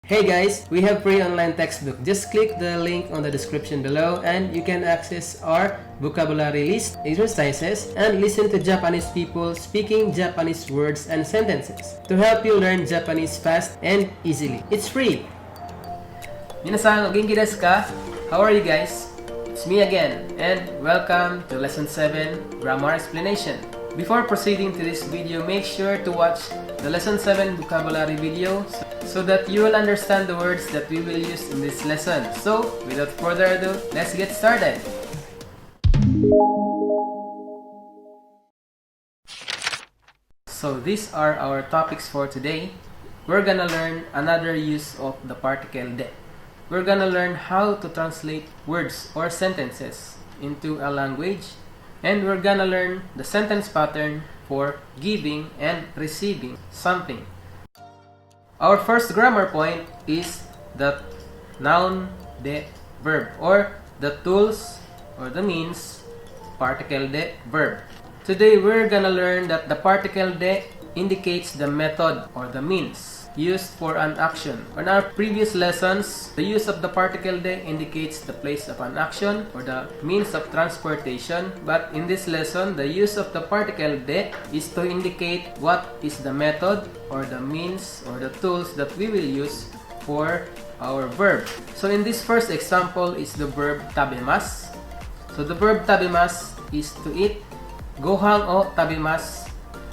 Hey guys, we have free online textbook. Just click the link on the description below and you can access our vocabulary list, exercises, and listen to Japanese people speaking Japanese words and sentences to help you learn Japanese fast and easily. It's free! Minasan, o genki desu ka? How are you guys? It's me again and welcome to Lesson 7 Grammar Explanation. Before proceeding to this video, make sure to watch the Lesson 7 vocabulary video so that you will understand the words that we will use in this lesson. So, without further ado, let's get started! So, these are our topics for today. We're gonna learn another use of the particle de. We're gonna learn how to translate words or sentences into a language, and we're gonna learn the sentence pattern for giving and receiving something. Our first grammar point is the noun de verb, or the tools or the means particle de verb. Today we're gonna learn that the particle de indicates the method or the means used for an action. In our previous lessons, the use of the particle de indicates the place of an action or the means of transportation. But in this lesson, the use of the particle de is to indicate what is the method or the means or the tools that we will use for our verb. So in this first example is the verb tabimasu. So the verb tabimasu is to eat. Gohan o tabimasu.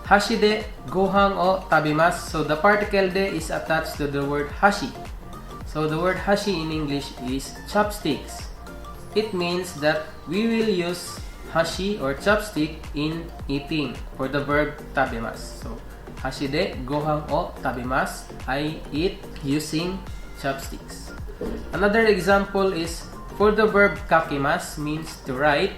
Hashi de gohan o tabimasu. So the particle de is attached to the word hashi. So the word hashi in English is chopsticks. It means that we will use hashi or chopstick in eating for the verb tabimasu. So hashi de gohan o tabimasu. I eat using chopsticks. Another example is for the verb kakimasu, means to write.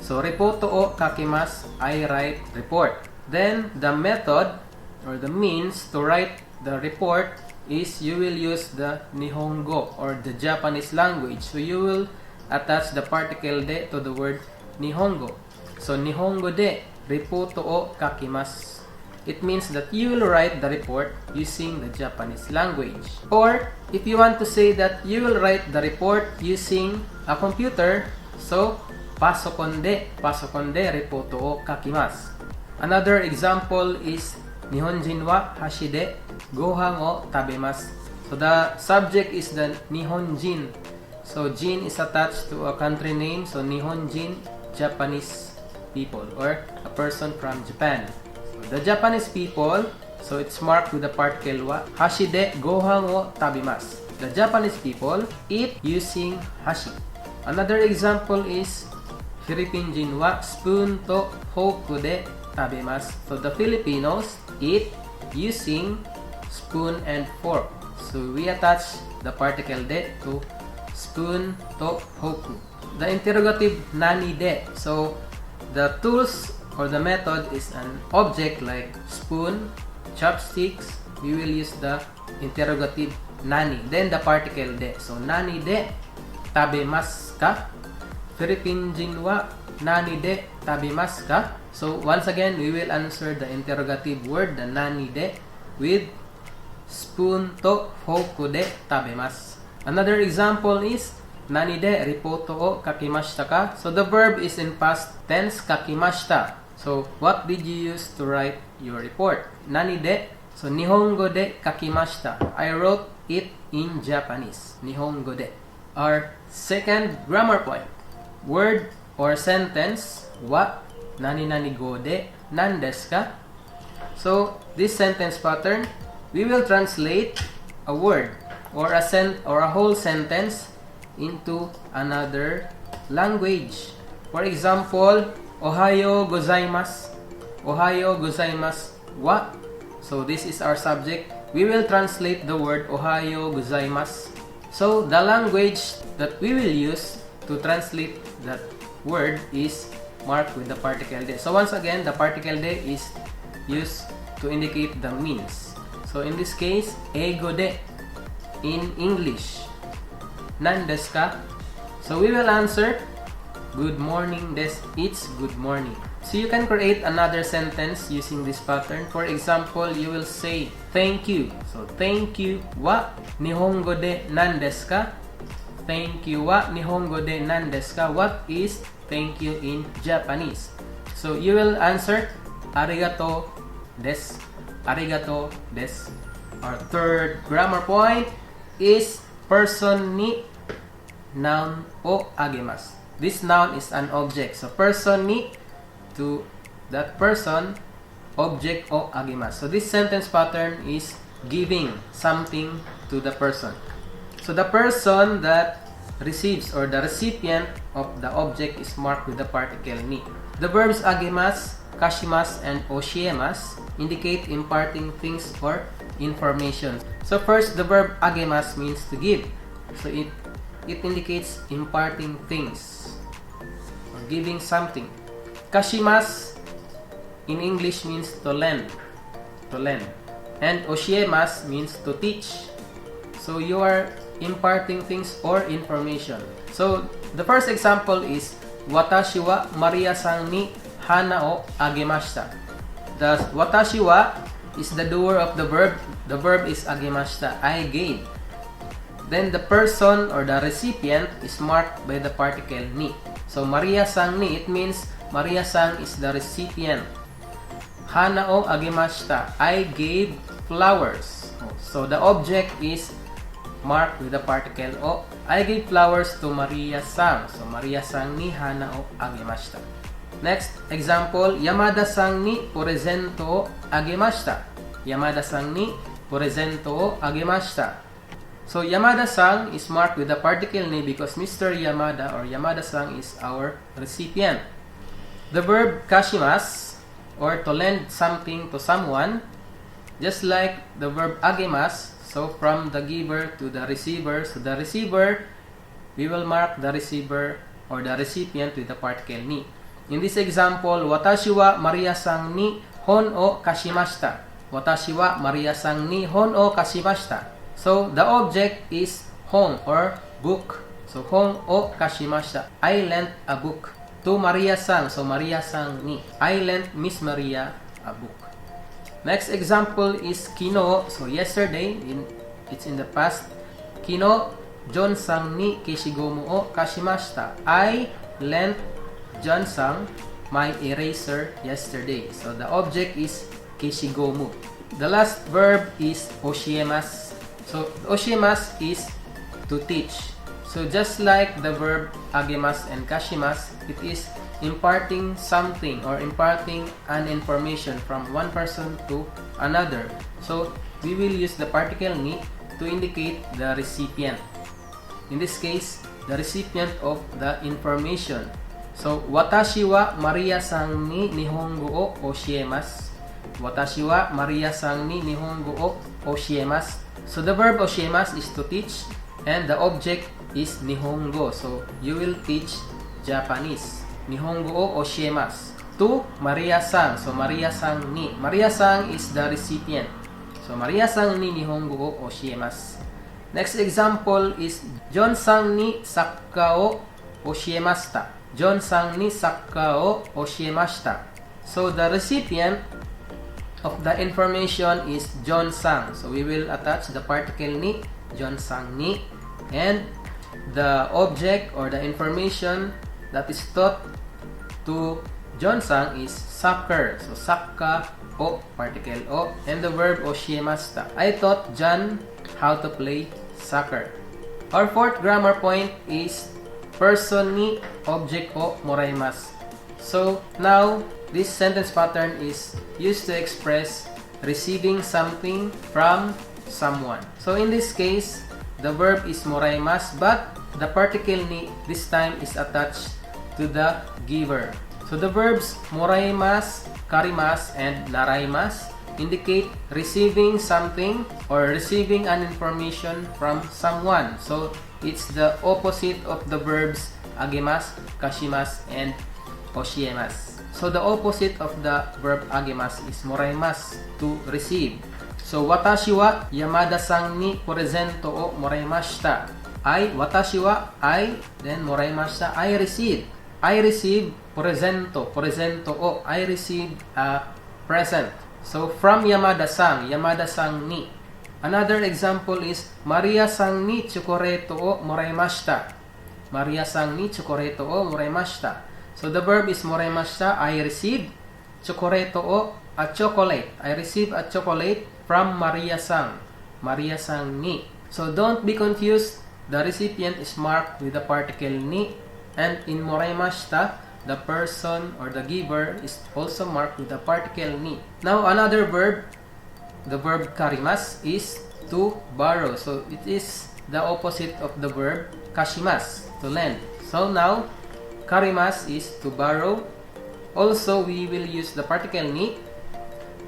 So repoto o kakimasu. I write report. Then the method or the means to write the report is you will use the Nihongo or the Japanese language. So you will attach the particle de to the word Nihongo. So Nihongo de repoto o kakimasu. It means that you will write the report using the Japanese language. Or if you want to say that you will write the report using a computer, so pasokon de repoto o kakimasu. Another example is Nihonjin wa hashi de gohan o tabemasu. So the subject is the Nihonjin. So jin is attached to a country name. So Nihonjin, Japanese people or a person from Japan. So the Japanese people, so it's marked with the particle wa. Hashi de gohan o tabemasu. The Japanese people eat using hashi. Another example is Philippine wa spoon to fork de tabimasu. So the Filipinos eat using spoon and fork. So we attach the particle de to spoon to hoku. The interrogative nani de. So the tools or the method is an object like spoon, chopsticks. We will use the interrogative nani. Then the particle de. So nani de tabimasu ka? Philippine wa nani de tabimasu ka? So once again, we will answer the interrogative word, the nani de, with spoon to hoku de tabemasu. Another example is nani de ripoto o kakimashita ka? So the verb is in past tense, kakimashita. So what did you use to write your report? Nani de? So Nihongo de kakimashita. I wrote it in Japanese. Nihongo de. Our second grammar point. Word or sentence wa nani go de nan desu ka? So this sentence pattern, we will translate a word or a whole sentence into another language. For example, ohayo gozaimasu. Ohayo gozaimasu wa. So this is our subject. We will translate the word ohayo gozaimasu. So the language that we will use to translate that word is marked with the particle de. So once again, the particle de is used to indicate the means. So in this case, eigo de in English. Nan desu ka? So we will answer good morning desu. It's good morning. So you can create another sentence using this pattern. For example, you will say thank you. So thank you wa Nihongo de nan desu ka? Thank you wa Nihongo de nan desu ka? What is thank you in Japanese? So you will answer arigato desu. Arigato desu. Our third grammar point is person ni noun o agemasu. This noun is an object. So person ni, to that person, object o agemasu. So this sentence pattern is giving something to the person. So the person that receives or the recipient of the object is marked with the particle ni. The verbs agemasu, kashimasu, and oshiemasu indicate imparting things or information. So first, the verb agemasu means to give. So it indicates imparting things or giving something. Kashimasu in English means to lend. And oshiemasu means to teach. So you are imparting things or information. So the first example is watashi wa Maria-san ni hana o agemashita. The watashi wa is the doer of the verb. The verb is agemashita, I gave. Then the person or the recipient is marked by the particle ni. So Maria-san ni, it means Maria-san is the recipient. Hana o agemashita, I gave flowers. So the object is marked with the particle o. I gave flowers to Maria-san. So Maria-san ni hana o agemashita. Next example, Yamada-san ni presento o agemashita. Yamada-san ni presento o agemashita. So Yamada-san is marked with the particle ni because Mr. Yamada or Yamada-san is our recipient. The verb kashimasu, or to lend something to someone, just like the verb agemasu, so from the giver to the receiver. So the receiver, we will mark the receiver or the recipient with the particle ni. In this example, watashi wa Maria-san ni hon o kashimashita. Watashi wa Maria-san ni hon o kashimashita. So the object is hon or book. So hon o kashimashita, I lent a book to Maria-san. So Maria-san ni, I lent Miss Maria a book. Next example is kino. So yesterday, it's in the past. Kino John-san ni keshigomu o kashimashita. I lent John-san my eraser yesterday. So the object is keshigomu. The last verb is oshiemasu. So oshiemasu is to teach. So just like the verb agemasu and kashimasu, it is imparting something or imparting an information from one person to another. So we will use the particle ni to indicate the recipient. In this case, the recipient of the information. So watashi wa Maria-san ni Nihongo o oshiemasu. Watashi wa Maria-san ni Nihongo o oshiemasu. So the verb oshiemasu is to teach and the object is Nihongo. So you will teach Japanese. Nihongo o oshiemasu to Maria-san. So Maria-san ni. Maria-san is the recipient. So Maria-san ni Nihongo o oshiemasu. Next example is John-san ni sakka o oshiemashita. John-san ni sakka o oshiemashita. So the recipient of the information is John-san. So we will attach the particle ni, John-san ni, and the object or the information that is taught to John-san is soccer. So sakka o, particle o, and the verb oshiemashita. I taught John how to play soccer. Our fourth grammar point is person ni object o moraimasu. So now this sentence pattern is used to express receiving something from someone. So in this case, the verb is moraimasu, but the particle ni this time is attached to the giver. So the verbs moraimasu, karimasu, and naraimasu indicate receiving something or receiving an information from someone. So it's the opposite of the verbs agemasu, kashimasu, and oshiemasu. So the opposite of the verb agemasu is moraimasu, to receive. So watashi wa Yamada-san ni presento o moraimashita. Watashi wa I, then moraimashita, I received presento o, I received a present. So, from Yamada-san ni. Another example is, Maria-san ni chokoreto o moraimashita. Maria-san ni chokoreto o moraimashita. So, the verb is moraimashita, I received. Chokoreto o, a chocolate. I received a chocolate from Maria-san. Maria-san ni. So, don't be confused. The recipient is marked with the particle ni. And in moraimashita, the person or the giver is also marked with the particle ni. Now, another verb, the verb karimasu, is to borrow. So, it is the opposite of the verb kashimasu, to lend. So, now, karimasu is to borrow. Also, we will use the particle ni.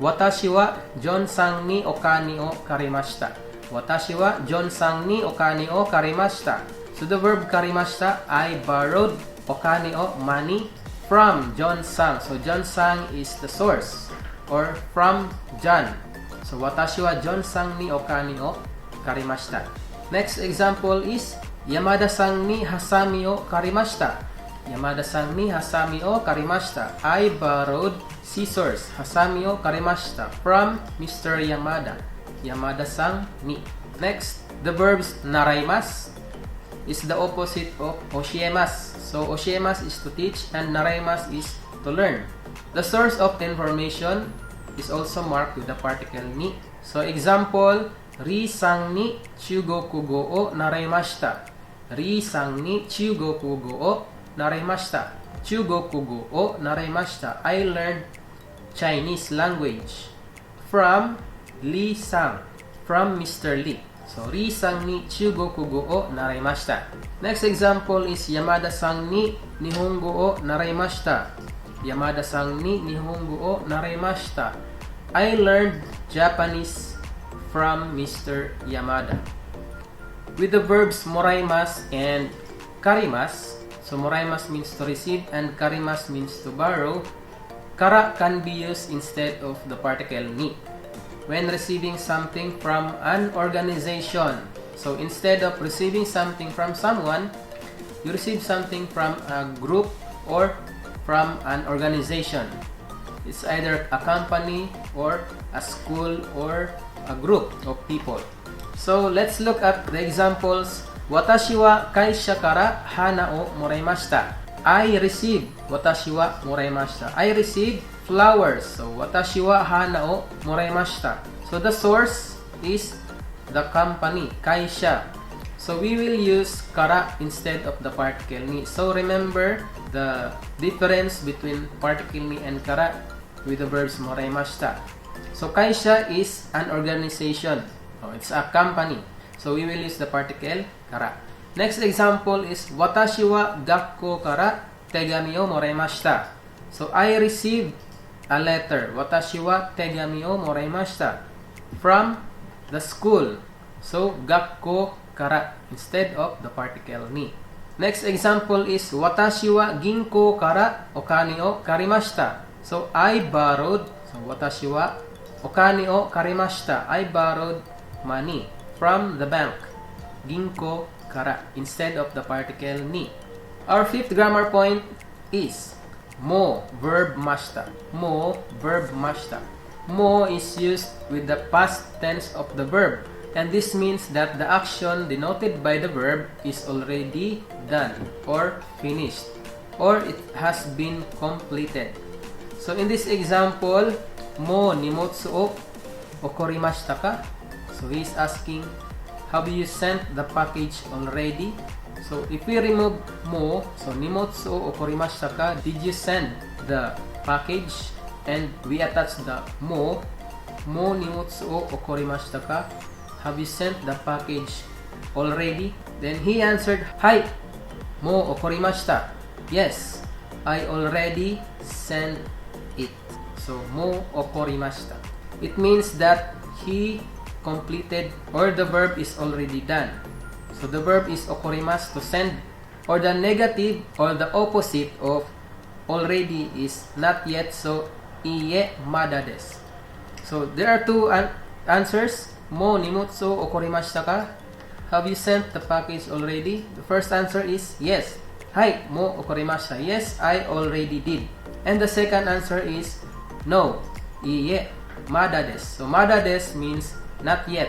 Watashi wa John-san ni okani o karimashita. Watashi wa John-san ni okani o karimashita. So, the verb karimashita, I borrowed okani o money from John-san. So, John-san is the source, or from John. So, watashi wa John-san ni okani o karimashita. Next example is, Yamada-san ni hasami o karimashita. Yamada-san ni hasami o karimashita. I borrowed scissors, hasami o karimashita, from Mr. Yamada. Yamada-san ni. Next, the verbs naraimasu is the opposite of oshiemasu. So, oshiemasu is to teach and naraimasu is to learn. The source of information is also marked with the particle ni. So, example, Ri-san ni chugokugo o naraimashita. Ri-san ni chugokugo o naraimashita. Chugokugo o naraimashita. I learned Chinese language from Lee-san, from Mr. Lee. So, Ri-san ni chugokugo o naraimashita. Next example is Yamada-san ni Nihongo o naraimashita. Yamada-san ni Nihongo o naraimashita. I learned Japanese from Mr. Yamada. With the verbs moraimasu and karimasu, so moraimasu means to receive and karimasu means to borrow, kara can be used instead of the particle ni when receiving something from an organization. So, instead of receiving something from someone, you receive something from a group or from an organization. It's either a company or a school or a group of people. So, let's look at the examples. Watashi wa kaisha kara hana o moraimashita. I received. Watashi wa moraimashita. I received flowers. So, watashi wa hana o moraimashita. So, the source is the company, kaisha. So, we will use kara instead of the particle ni. So, remember the difference between particle ni and kara with the verbs moraimashita. So, kaisha is an organization. It's a company. So, we will use the particle kara. Next example is, watashi wa gakko kara tegami o moraimashita. So, I received a letter. Watashi wa tegami o moraimashita from the school. So, gakko kara instead of the particle ni. Next example is, watashi wa ginko kara okani o karimashita. So, I borrowed. So, watashi wa okani o karimashita. I borrowed money from the bank. Ginko kara instead of the particle ni. Our fifth grammar point is mo, verb mashita. Mo, verb mashita. Mo is used with the past tense of the verb, and this means that the action denoted by the verb is already done or finished, or it has been completed. So, in this example, mo nimotsu o okorimashita ka? So, he is asking, have you sent the package already? So, if we remove mo, so nimotsu o okorimashita ka, did you send the package? And we attach the mo nimotsu o okorimashita ka? Have you sent the package already? Then he answered, Hai, mo okorimashita. Yes, I already sent it. So, mo okorimashita. It means that he completed, or the verb is already done. So, the verb is okorimasu, to send, or the negative or the opposite of already is not yet. So, iie mada desu. So, there are two answers. Mo nimotsu okorimashita ka? Have you sent the package already? The first answer is yes, はい、もう起こりました。Yes, I already did. And the second answer is no, いいえ、まだです。So まだです means not yet.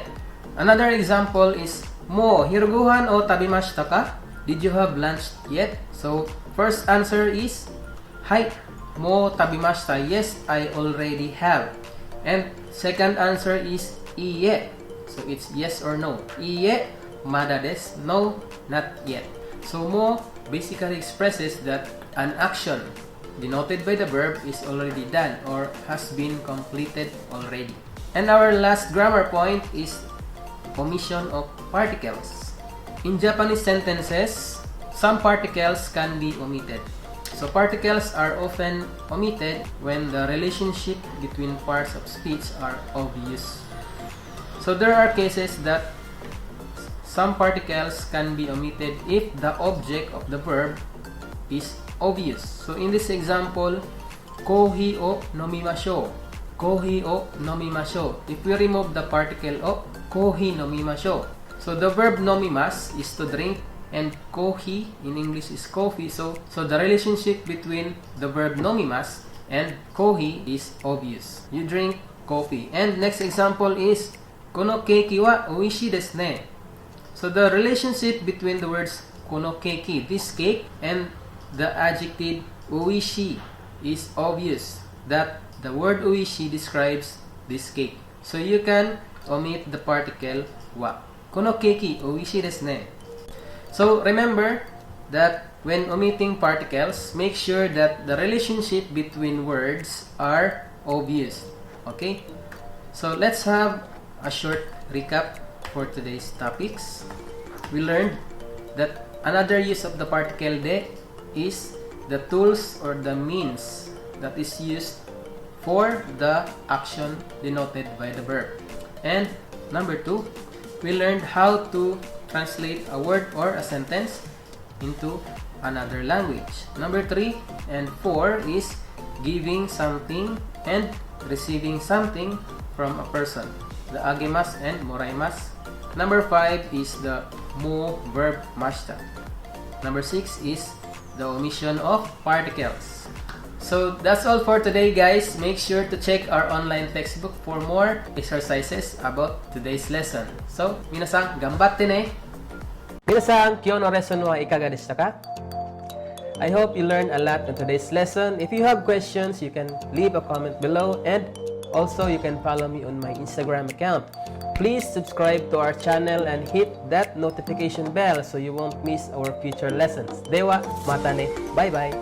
Another example is もう昼ご飯を食べましたか? Did you have lunch yet? So first answer is はい、もう食べました。Yes, I already have. And second answer is いいえ. So it's yes or no. いいえ、まだです。No, not yet. So も basically expresses that an action denoted by the verb is already done or has been completed already. And our last grammar point is omission of particles. In Japanese sentences, some particles can be omitted. So particles are often omitted when the relationship between parts of speech are obvious. So there are cases that some particles can be omitted if the object of the verb is obvious. So in this example, コーヒーを飲みましょう。コーヒーを飲みましょう。If we remove the particle を、コーヒー飲みましょう。So the verb 飲みます is to drink and コーヒー in English is coffee. So the relationship between the verb 飲みます and コーヒー is obvious. You drink coffee. And next example is このケーキは美味しいですね。So the relationship between the words このケーキ, this cake, and the adjective 美味しい is obvious that the word 美味しい describes this cake. So you can omit the particle は。このケーキ美味しいですね。So remember that when omitting particles, make sure that the relationship between words are obvious. Okay? So let's have a short recap for today's topics. We learned that another use of the particle de is the tools or the means that is used for the action denoted by the verb. And number 2, we learned how to translate a word or a sentence into another language. Number 3 and 4 is giving something and receiving something from a person. The agemasu and moraimasu. Number 5 is the mo verb mashita. Number 6 is the omission of particles. So that's all for today, guys. Make sure to check our online textbook for more exercises about today's lesson. So, minasan, gambatte ne! Minasan, kyo no lesson wa ikaga deshita ka? I hope you learned a lot in today's lesson. If you have questions, you can leave a comment below, and also you can follow me on my Instagram account. Please subscribe to our channel and hit that notification bell so you won't miss our future lessons. Dewa, mata ne. Bye-bye.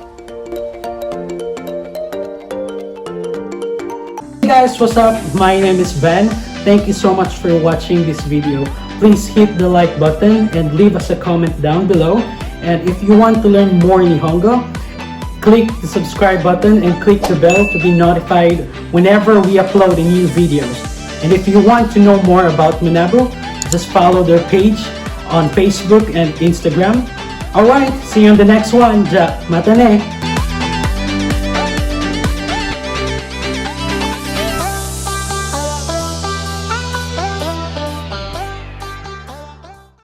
Hey guys, what's up? My name is Ben. Thank you so much for watching this video. Please hit the like button and leave us a comment down below. And if you want to learn more Nihongo, click the subscribe button and click the bell to be notified whenever we upload a new videos. And if you want to know more about MANABU, just follow their page on Facebook and Instagram. Alright, see you on the next one. Ja, mata ne!